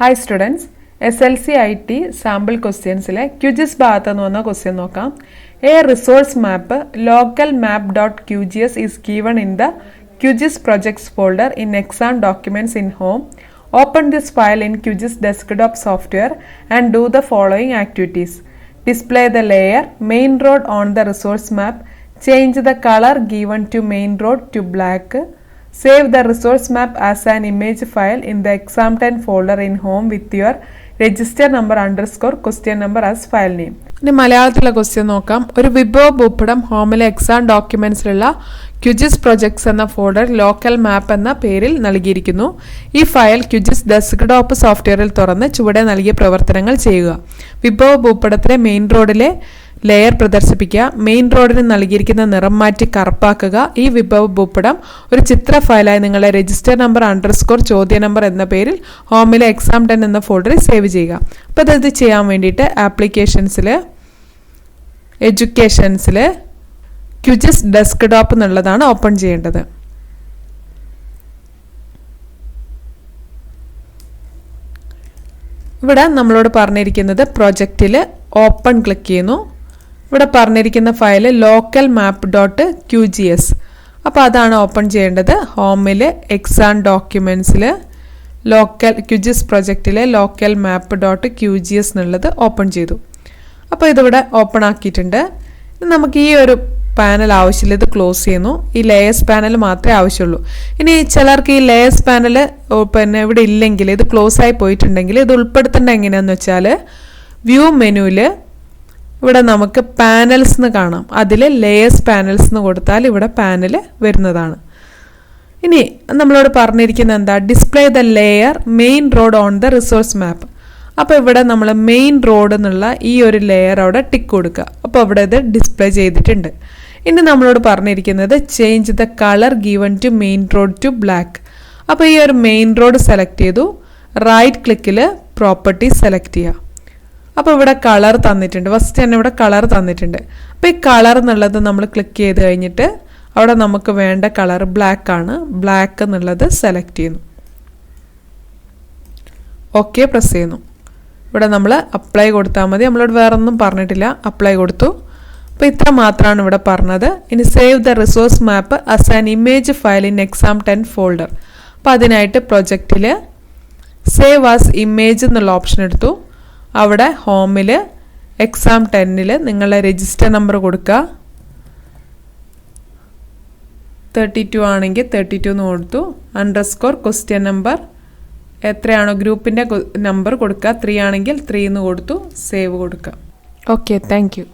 Hi students, SLC IT sample questions QGIS ഭാഗത്തുനിന്ന് വന്ന question നോക്കാം. A resource map local map.qgis is given in the QGIS projects folder in exam documents in home. Open this file in QGIS desktop software and do the following activities. Display the layer main road on the resource map. Change the color given to main road to black. Save the resource map as an image file in the exam 10 folder in home with your register number _ question number as file name. ഇനി മലയാളത്തിലെ question നോക്കാം. ഒരു വിഭവ ഭൂപടം ഹോമിലെ exam ഡോക്യുമെന്റ്സിലുള്ള QGIS projects എന്ന folder local മാപ്പ് എന്ന പേരിൽ നൽകിയിരിക്കുന്നു. ഈ ഫയൽ QGIS ഡെസ്ക്ടോപ്പ് സോഫ്റ്റ്വെയറിൽ തുറന്ന് ചുവടെ നൽകിയ പ്രവർത്തനങ്ങൾ ചെയ്യുക. വിഭവ ഭൂപടത്തിലെ മെയിൻ റോഡിലെ ലെയർ പ്രദർശിപ്പിക്കുക. മെയിൻ റോഡിന് നൽകിയിരിക്കുന്ന നിറം മാറ്റി കറുപ്പാക്കുക. ഈ വിഭവ ഭൂപടം ഒരു ചിത്ര ഫയലായി നിങ്ങളുടെ രജിസ്റ്റർ നമ്പർ _ ചോദ്യ നമ്പർ എന്ന പേരിൽ ഹോമിലെ എക്സാം 10 എന്ന ഫോൾഡറിൽ സേവ് ചെയ്യുക. അപ്പോൾ ഇത് ചെയ്യാൻ വേണ്ടിയിട്ട് ആപ്ലിക്കേഷൻസിൽ എഡ്യൂക്കേഷൻസിൽ QGIS ഡെസ്ക്ടോപ്പ് എന്നുള്ളതാണ് ഓപ്പൺ ചെയ്യേണ്ടത്. ഇവിടെ നമ്മളോട് പറഞ്ഞിരിക്കുന്നത് പ്രൊജക്റ്റിൽ ഓപ്പൺ ക്ലിക്ക് ചെയ്യുന്നു. ഇവിടെ പറഞ്ഞിരിക്കുന്ന ഫയൽ ലോക്കൽ map.qgs. അപ്പോൾ അതാണ് ഓപ്പൺ ചെയ്യേണ്ടത്. ഹോമിൽ എക്സാം ഡോക്യുമെൻറ്റ്സിൽ QGIS പ്രൊജക്റ്റിലെ ലോക്കൽ map.qgs എന്നുള്ളത് ഓപ്പൺ ചെയ്തു. അപ്പോൾ ഇതിവിടെ ഓപ്പൺ ആക്കിയിട്ടുണ്ട്. നമുക്ക് ഈ ഒരു പാനൽ ആവശ്യമില്ല, ഇത് ക്ലോസ് ചെയ്യുന്നു. ഈ ലേയേഴ്സ് പാനൽ മാത്രമേ ആവശ്യമുള്ളൂ. ഇനി ചിലർക്ക് ഈ ലേയേഴ്സ് പാനൽ പിന്നെ ഇവിടെ ഇല്ലെങ്കിൽ, ഇത് ക്ലോസ് ആയി പോയിട്ടുണ്ടെങ്കിൽ ഇത് ഉൾപ്പെടുത്തേണ്ട എങ്ങനെയാണെന്ന് വെച്ചാൽ വ്യൂ മെനുവിൽ ഇവിടെ നമുക്ക് പാനൽസ് എന്ന് കാണാം. അതിൽ ലേയേഴ്സ് പാനൽസ് എന്ന് കൊടുത്താൽ ഇവിടെ പാനൽ വരുന്നതാണ്. ഇനി നമ്മളോട് പറഞ്ഞിരിക്കുന്നത് എന്താ? Display the layer main road on the resource map. അപ്പോൾ ഇവിടെ നമ്മൾ മെയിൻ റോഡ് എന്നുള്ള ഈ ഒരു ലെയർ അവിടെ ടിക്ക് കൊടുക്കുക. അപ്പോൾ അവിടെ ഇത് ഡിസ്പ്ലേ ചെയ്തിട്ടുണ്ട്. ഇനി നമ്മളോട് പറഞ്ഞിരിക്കുന്നത് change the colour given to main road to black. അപ്പോൾ ഈ ഒരു മെയിൻ റോഡ് സെലക്ട് ചെയ്തു. റൈറ്റ് ക്ലിക്കിൽ പ്രോപ്പർട്ടി സെലക്ട് ചെയ്യുക. അപ്പോൾ ഇവിടെ കളർ തന്നിട്ടുണ്ട്. ഫസ്റ്റ് തന്നെ ഇവിടെ കളർ തന്നിട്ടുണ്ട്. അപ്പോൾ ഈ കളർ എന്നുള്ളത് നമ്മൾ ക്ലിക്ക് ചെയ്ത് കഴിഞ്ഞിട്ട് അവിടെ നമുക്ക് വേണ്ട കളർ ബ്ലാക്ക് ആണ്. ബ്ലാക്ക് എന്നുള്ളത് സെലക്ട് ചെയ്യുന്നു. ഓക്കെ പ്രസ് ചെയ്യുന്നു. ഇവിടെ നമ്മൾ അപ്ലൈ കൊടുത്താൽ മതി. നമ്മളോട് വേറെ ഒന്നും പറഞ്ഞിട്ടില്ല. അപ്ലൈ കൊടുത്തു. അപ്പോൾ ഇത്ര മാത്രമാണ് ഇവിടെ പറഞ്ഞത്. ഇനി save the resource map as an image file in exam 10 folder. അപ്പോൾ അതിനായിട്ട് പ്രൊജക്റ്റിൽ സേവ് ആസ് ഇമേജ് എന്നുള്ള ഓപ്ഷൻ എടുത്തു. അവിടെ ഹോമിൽ എക്സാം 10 നിങ്ങളുടെ രജിസ്റ്റർ നമ്പർ കൊടുക്കുക. 32 ആണെങ്കിൽ 32 എന്ന് കൊടുത്തു. _ ക്വസ്റ്റ്യൻ നമ്പർ എത്രയാണോ ഗ്രൂപ്പിൻ്റെ നമ്പർ കൊടുക്കുക. 3 ആണെങ്കിൽ 3 എന്ന് കൊടുത്തു. സേവ് കൊടുക്കുക. Okay, thank you.